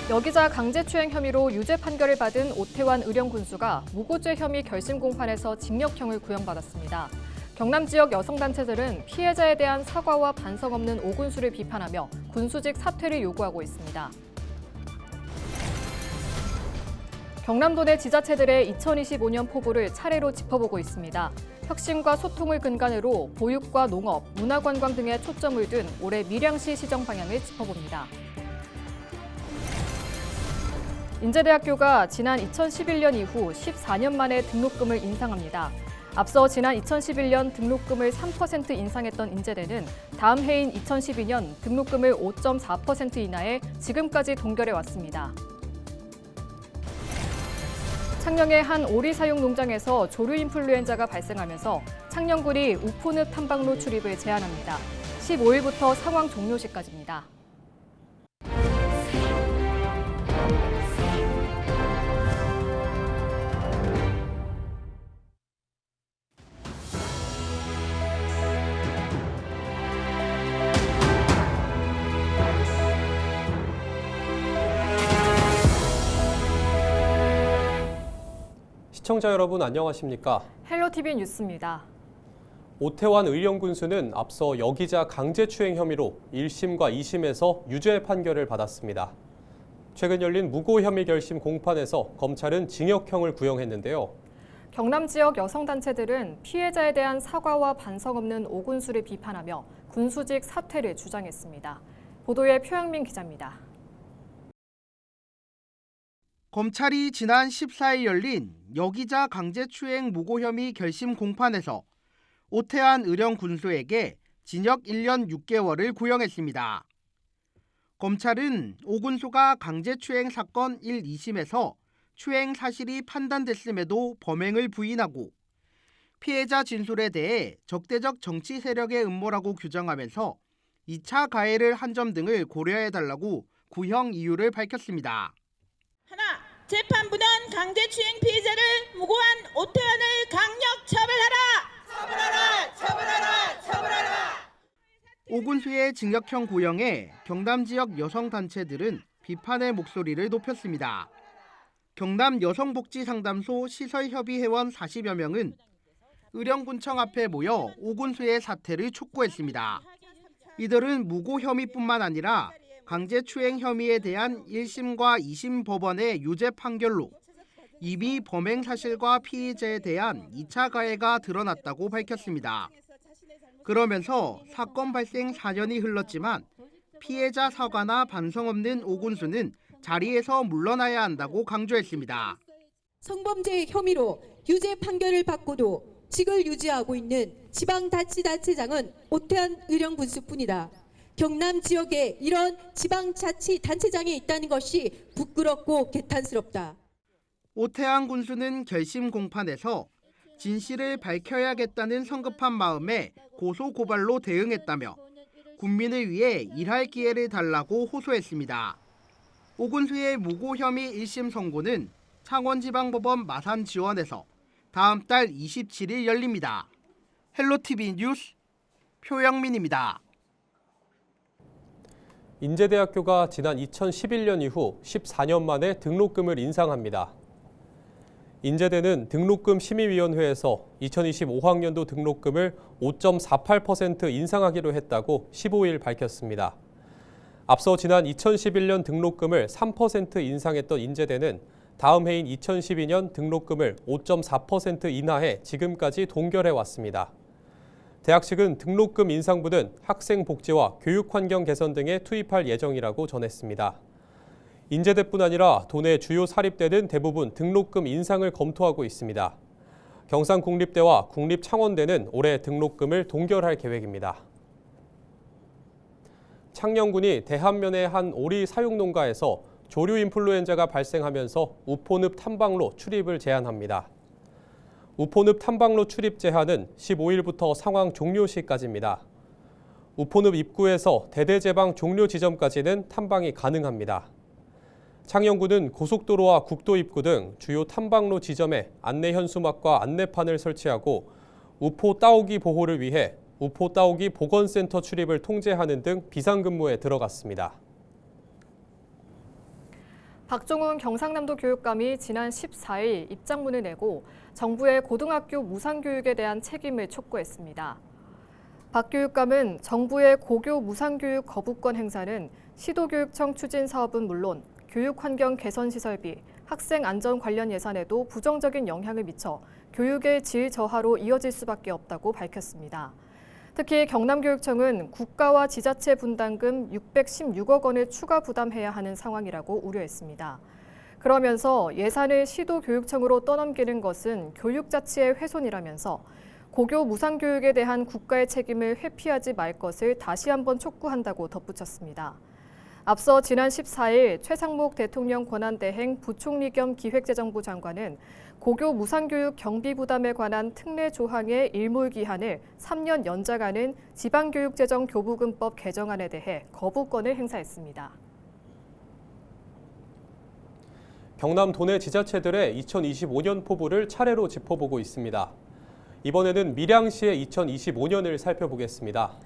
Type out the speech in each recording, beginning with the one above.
여기자 강제추행 혐의로 유죄 판결을 받은 오태환 의령 군수가 무고죄 혐의 결심 공판에서 징역형을 구형받았습니다. 경남 지역 여성단체들은 피해자에 대한 사과와 반성 없는 오 군수를 비판하며 군수직 사퇴를 요구하고 있습니다. 경남도 내 지자체들의 2025년 포부를 차례로 짚어보고 있습니다. 혁신과 소통을 근간으로 보육과 농업, 문화관광 등에 초점을 둔 올해 밀양시 시정 방향을 짚어봅니다. 인제대학교가 지난 2011년 이후 14년 만에 등록금을 인상합니다. 앞서 지난 2011년 등록금을 3% 인상했던 인제대는 다음 해인 2012년 등록금을 5.4% 인하해 지금까지 동결해 왔습니다. 창녕의 한 오리 사육 농장에서 조류 인플루엔자가 발생하면서 창녕군이 우포늪 탐방로 출입을 제한합니다. 15일부터 상황 종료 시까지입니다. 시청자 여러분 안녕하십니까? 헬로티비 뉴스입니다. 오태환 의령 군수는 앞서 여기자 강제추행 혐의로 1심과 2심에서 유죄 판결을 받았습니다. 최근 열린 무고 혐의 결심 공판에서 검찰은 징역형을 구형했는데요. 경남 지역 여성단체들은 피해자에 대한 사과와 반성 없는 오 군수를 비판하며 군수직 사퇴를 주장했습니다. 보도에 표영민 기자입니다. 검찰이 지난 14일 열린 여기자 강제추행 무고 혐의 결심 공판에서 오태환 의령 군수에게 징역 1년 6개월을 구형했습니다. 검찰은 오 군수가 강제추행 사건 1, 2심에서 추행 사실이 판단됐음에도 범행을 부인하고 피해자 진술에 대해 적대적 정치 세력의 음모라고 규정하면서 2차 가해를 한 점 등을 고려해달라고 구형 이유를 밝혔습니다. 하나, 재판부는 강제추행 피해자를 무고한 오태환을 강력 처벌하라! 처벌하라! 처벌하라! 오 군수의 징역형 구형에 경남 지역 여성단체들은 비판의 목소리를 높였습니다. 경남 여성복지상담소 시설협의회원 40여 명은 의령군청 앞에 모여 오 군수의 사퇴를 촉구했습니다. 이들은 무고 혐의뿐만 아니라 강제추행 혐의에 대한 1심과 2심 법원의 유죄 판결로 이미 범행 사실과 피해자에 대한 2차 가해가 드러났다고 밝혔습니다. 그러면서 사건 발생 4년이 흘렀지만 피해자 사과나 반성 없는 오 군수는 자리에서 물러나야 한다고 강조했습니다. 성범죄 혐의로 유죄 판결을 받고도 직을 유지하고 있는 지방자치단체장은 오태환 의령 군수뿐이다. 경남 지역에 이런 지방자치단체장이 있다는 것이 부끄럽고 개탄스럽다. 오태환 군수는 결심 공판에서 진실을 밝혀야겠다는 성급한 마음에 고소 고발로 대응했다며 국민을 위해 일할 기회를 달라고 호소했습니다. 오 군수의 무고 혐의 1심 선고는 창원지방법원 마산지원에서 다음 달 27일 열립니다. 헬로티비 뉴스 표영민입니다. 인제대학교가 지난 2011년 이후 14년 만에 등록금을 인상합니다. 인제대는 등록금 심의위원회에서 2025학년도 등록금을 5.48% 인상하기로 했다고 15일 밝혔습니다. 앞서 지난 2011년 등록금을 3% 인상했던 인제대는 다음 해인 2012년 등록금을 5.4% 인하해 지금까지 동결해 왔습니다. 대학 측은 등록금 인상분은 학생 복지와 교육 환경 개선 등에 투입할 예정이라고 전했습니다. 인제대뿐 아니라 도내 주요 사립대는 대부분 등록금 인상을 검토하고 있습니다. 경상국립대와 국립창원대는 올해 등록금을 동결할 계획입니다. 창녕군이 대한면의 한 오리 사육농가에서 조류 인플루엔자가 발생하면서 우포늪 탐방로 출입을 제한합니다. 우포늪 탐방로 출입 제한은 15일부터 상황 종료 시까지입니다. 우포늪 입구에서 대대제방 종료 지점까지는 탐방이 가능합니다. 창녕군은 고속도로와 국도 입구 등 주요 탐방로 지점에 안내 현수막과 안내판을 설치하고 우포 따오기 보호를 위해 우포 따오기 보건센터 출입을 통제하는 등 비상근무에 들어갔습니다. 박종훈 경상남도 교육감이 지난 14일 입장문을 내고 정부의 고등학교 무상교육에 대한 책임을 촉구했습니다. 박 교육감은 정부의 고교 무상교육 거부권 행사는 시도교육청 추진 사업은 물론 교육환경 개선 시설비, 학생 안전 관련 예산에도 부정적인 영향을 미쳐 교육의 질 저하로 이어질 수밖에 없다고 밝혔습니다. 특히 경남교육청은 국가와 지자체 분담금 616억 원을 추가 부담해야 하는 상황이라고 우려했습니다. 그러면서 예산을 시도교육청으로 떠넘기는 것은 교육자치의 훼손이라면서 고교 무상교육에 대한 국가의 책임을 회피하지 말 것을 다시 한번 촉구한다고 덧붙였습니다. 앞서 지난 14일 최상목 대통령 권한대행 부총리 겸 기획재정부 장관은 고교 무상교육 경비 부담에 관한 특례 조항의 일몰기한을 3년 연장하는 지방교육재정교부금법 개정안에 대해 거부권을 행사했습니다. 경남 도내 지자체들의 2025년 포부를 차례로 짚어보고 있습니다. 이번에는 밀양시의 2025년을 살펴보겠습니다.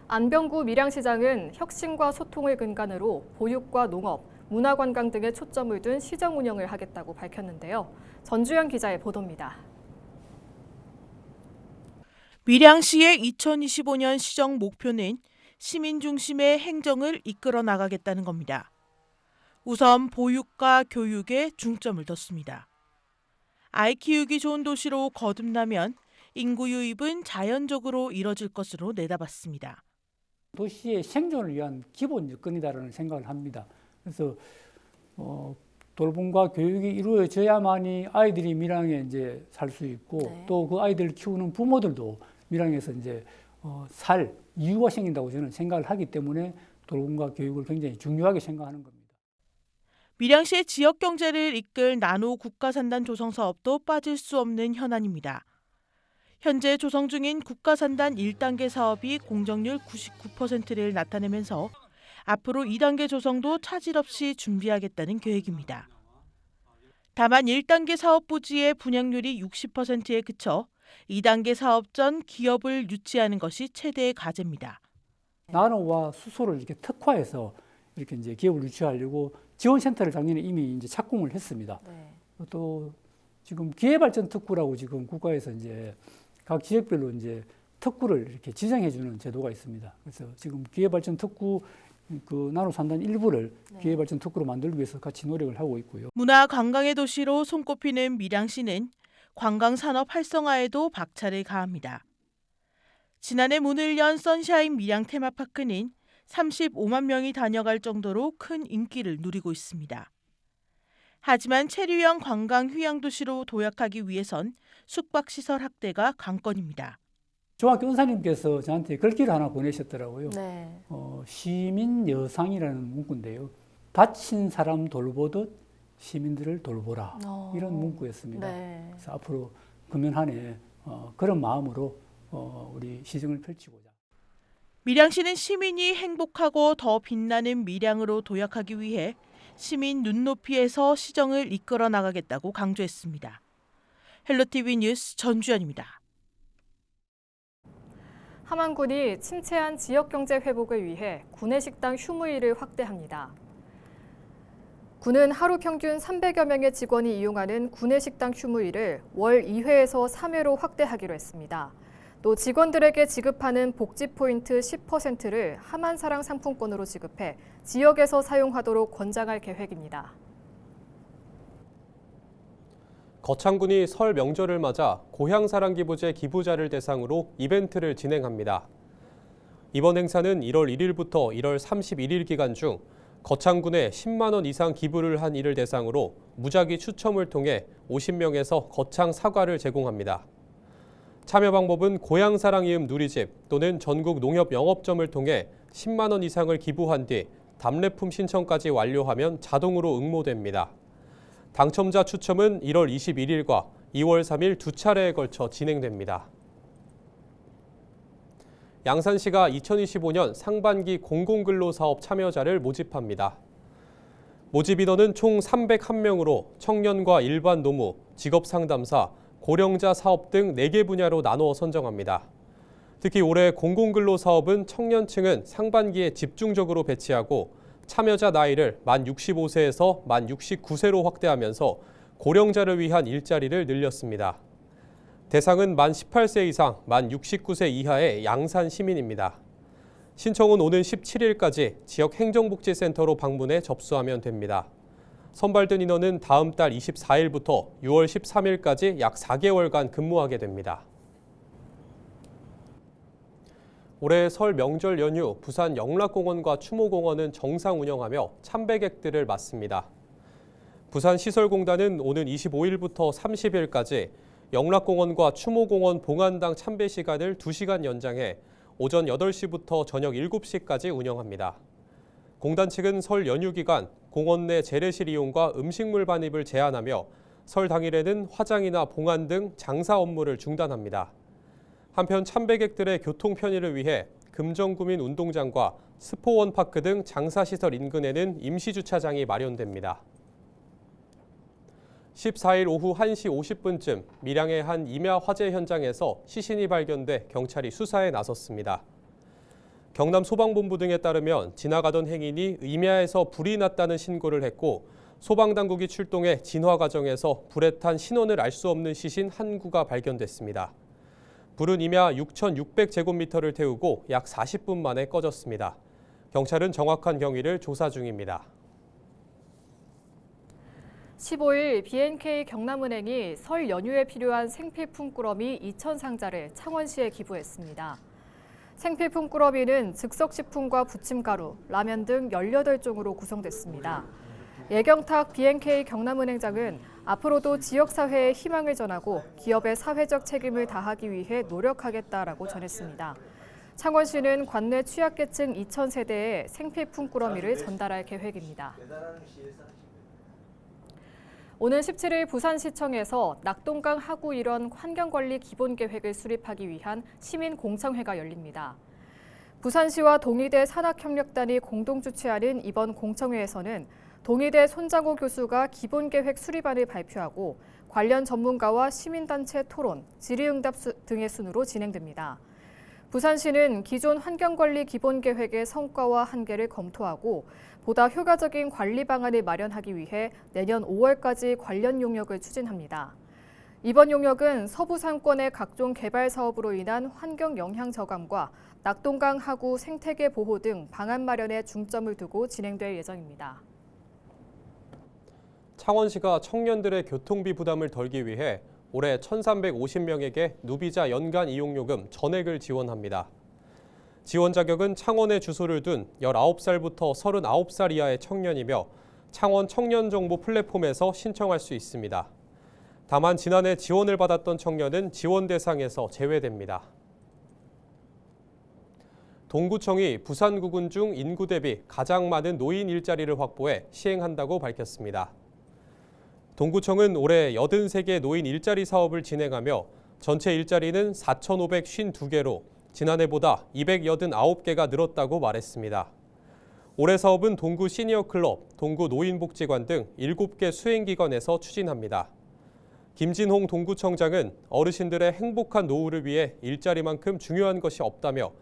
안병구 밀양시장은 혁신과 소통을 근간으로 보육과 농업, 문화관광 등에 초점을 둔 시정 운영을 하겠다고 밝혔는데요. 전주현 기자의 보도입니다. 밀양시의 2025년 시정 목표는 시민 중심의 행정을 이끌어 나가겠다는 겁니다. 우선 보육과 교육에 중점을 뒀습니다. 아이 키우기 좋은 도시로 거듭나면 인구 유입은 자연적으로 이뤄질 것으로 내다봤습니다. 도시의 생존을 위한 기본 여건이다라는 생각을 합니다. 그래서 돌봄과 교육이 이루어져야만이 아이들이 밀양에 이제 살 수 있고 또 그 아이들을 키우는 부모들도 밀양에서 이제 살 이유가 생긴다고 저는 생각을 하기 때문에 돌봄과 교육을 굉장히 중요하게 생각하는 겁니다. 밀양시의 지역 경제를 이끌 나노 국가산단 조성 사업도 빠질 수 없는 현안입니다. 현재 조성 중인 국가산단 1단계 사업이 공정률 99%를 나타내면서 앞으로 2단계 조성도 차질 없이 준비하겠다는 계획입니다. 다만 1단계 사업 부지의 분양률이 60%에 그쳐 2단계 사업 전 기업을 유치하는 것이 최대의 과제입니다. 나노와 수소를 이렇게 특화해서 이렇게 이제 기업을 유치하려고 지원센터를 작년에 이미 이제 착공을 했습니다. 또 지금 기회발전 특구라고 지금 국가에서 이제 각 지역별로 이제 특구를 이렇게 지정해주는 제도가 있습니다. 그래서 지금 기회발전 특구 그 나노산단 일부를 기회발전 특구로 만들기 위해서 같이 노력을 하고 있고요. 문화 관광의 도시로 손꼽히는 밀양시는 관광산업 활성화에도 박차를 가합니다. 지난해 문을 연 선샤인 밀양 테마파크는 35만 명이 다녀갈 정도로 큰 인기를 누리고 있습니다. 하지만 체류형 관광 휴양도시로 도약하기 위해선 숙박시설 확대가 관건입니다. 중학교 은사님께서 저한테 글귀를 하나 보내셨더라고요. 시민 여상이라는 문구인데요. 다친 사람 돌보듯 시민들을 돌보라. 이런 문구였습니다. 그래서 앞으로 금년 한 해 그런 마음으로 우리 시정을 펼치고자. 밀양시는 시민이 행복하고 더 빛나는 밀양으로 도약하기 위해 시민 눈높이에서 시정을 이끌어 나가겠다고 강조했습니다. 헬로티비 뉴스 전주현입니다. 함안군이 침체한 지역경제 회복을 위해 구내식당 휴무일을 확대합니다. 군은 하루 평균 300여 명의 직원이 이용하는 구내식당 휴무일을 월 2회에서 3회로 확대하기로 했습니다. 또 직원들에게 지급하는 복지 포인트 10%를 함안사랑 상품권으로 지급해 지역에서 사용하도록 권장할 계획입니다. 거창군이 설 명절을 맞아 고향사랑기부제 기부자를 대상으로 이벤트를 진행합니다. 이번 행사는 1월 1일부터 1월 31일 기간 중 거창군에 10만 원 이상 기부를 한 이를 대상으로 무작위 추첨을 통해 50명에서 거창 사과를 제공합니다. 참여 방법은 고향사랑이음 누리집 또는 전국 농협 영업점을 통해 10만 원 이상을 기부한 뒤 답례품 신청까지 완료하면 자동으로 응모됩니다. 당첨자 추첨은 1월 21일과 2월 3일 두 차례에 걸쳐 진행됩니다. 양산시가 2025년 상반기 공공근로사업 참여자를 모집합니다. 모집 인원은 총 301명으로 청년과 일반 노무, 직업상담사, 고령자 사업 등 4개 분야로 나누어 선정합니다. 특히 올해 공공근로사업은 청년층은 상반기에 집중적으로 배치하고 참여자 나이를 만 65세에서 만 69세로 확대하면서 고령자를 위한 일자리를 늘렸습니다. 대상은 만 18세 이상, 만 69세 이하의 양산 시민입니다. 신청은 오는 17일까지 지역 행정복지센터로 방문해 접수하면 됩니다. 선발된 인원은 다음 달 24일부터 6월 13일까지 약 4개월간 근무하게 됩니다. 올해 설 명절 연휴 부산 영락공원과 추모공원은 정상 운영하며 참배객들을 맞습니다. 부산시설공단은 오는 25일부터 30일까지 영락공원과 추모공원 봉안당 참배 시간을 2시간 연장해 오전 8시부터 저녁 7시까지 운영합니다. 공단 측은 설 연휴 기간 공원 내 재래실 이용과 음식물 반입을 제한하며 설 당일에는 화장이나 봉안 등 장사 업무를 중단합니다. 한편 참배객들의 교통 편의를 위해 금정구민 운동장과 스포원파크 등 장사시설 인근에는 임시주차장이 마련됩니다. 14일 오후 1시 50분쯤 밀양의 한 임야 화재 현장에서 시신이 발견돼 경찰이 수사에 나섰습니다. 경남 소방본부 등에 따르면 지나가던 행인이 임야에서 불이 났다는 신고를 했고 소방당국이 출동해 진화 과정에서 불에 탄 신원을 알 수 없는 시신 한 구가 발견됐습니다. 불은 임야 6,600제곱미터를 태우고 약 40분 만에 꺼졌습니다. 경찰은 정확한 경위를 조사 중입니다. 15일 B&K 경남은행이 설 연휴에 필요한 생필품 꾸러미 2,000상자를 창원시에 기부했습니다. 생필품 꾸러미는 즉석식품과 부침가루, 라면 등 18종으로 구성됐습니다. 예경탁 B&K 경남은행장은 앞으로도 지역사회에 희망을 전하고 기업의 사회적 책임을 다하기 위해 노력하겠다라고 전했습니다. 창원시는 관내 취약계층 2,000세대에 생필품 꾸러미를 전달할 계획입니다. 오는 17일 부산시청에서 낙동강 하구 일원 환경관리 기본계획을 수립하기 위한 시민공청회가 열립니다. 부산시와 동의대 산학협력단이 공동 주최하는 이번 공청회에서는 동의대 손장호 교수가 기본계획 수립안을 발표하고 관련 전문가와 시민단체 토론, 질의응답 등의 순으로 진행됩니다. 부산시는 기존 환경관리 기본계획의 성과와 한계를 검토하고 보다 효과적인 관리 방안을 마련하기 위해 내년 5월까지 관련 용역을 추진합니다. 이번 용역은 서부 상권의 각종 개발 사업으로 인한 환경 영향 저감과 낙동강 하구 생태계 보호 등 방안 마련에 중점을 두고 진행될 예정입니다. 창원시가 청년들의 교통비 부담을 덜기 위해 올해 1,350명에게 누비자 연간 이용요금 전액을 지원합니다. 지원 자격은 창원에 주소를 둔 19살부터 39살 이하의 청년이며 창원 청년정보 플랫폼에서 신청할 수 있습니다. 다만 지난해 지원을 받았던 청년은 지원 대상에서 제외됩니다. 동구청이 부산구군 중 인구 대비 가장 많은 노인 일자리를 확보해 시행한다고 밝혔습니다. 동구청은 올해 83개 노인 일자리 사업을 진행하며 전체 일자리는 4,552개로 지난해보다 289개가 늘었다고 말했습니다. 올해 사업은 동구 시니어클럽, 동구 노인복지관 등 7개 수행기관에서 추진합니다. 김진홍 동구청장은 어르신들의 행복한 노후를 위해 일자리만큼 중요한 것이 없다며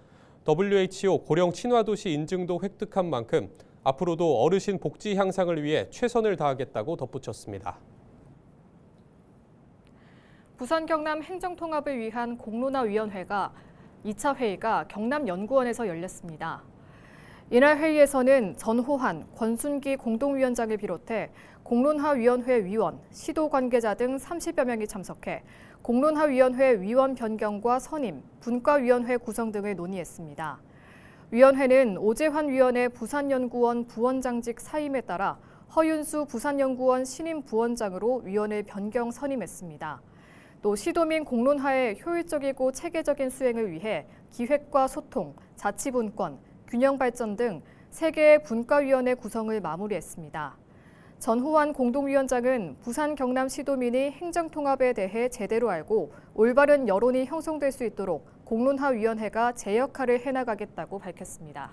WHO 고령 친화도시 인증도 획득한 만큼 앞으로도 어르신 복지 향상을 위해 최선을 다하겠다고 덧붙였습니다. 부산 경남 행정통합을 위한 공론화위원회가 2차 회의가 경남연구원에서 열렸습니다. 이날 회의에서는 전호환, 권순기 공동위원장을 비롯해 공론화위원회 위원, 시도 관계자 등 30여 명이 참석해 공론화위원회 위원 변경과 선임, 분과위원회 구성 등을 논의했습니다. 위원회는 오재환 위원의 부산연구원 부원장직 사임에 따라 허윤수 부산연구원 신임 부원장으로 위원을 변경 선임했습니다. 또 시도민 공론화의 효율적이고 체계적인 수행을 위해 기획과 소통, 자치분권, 균형발전 등 3개의 분과위원회 구성을 마무리했습니다. 전호환 공동위원장은 부산 경남 시도민이 행정통합에 대해 제대로 알고 올바른 여론이 형성될 수 있도록 공론화위원회가 제 역할을 해나가겠다고 밝혔습니다.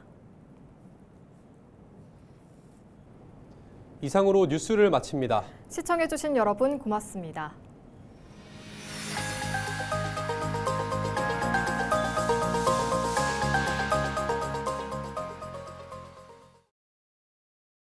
이상으로 뉴스를 마칩니다. 시청해주신 여러분 고맙습니다.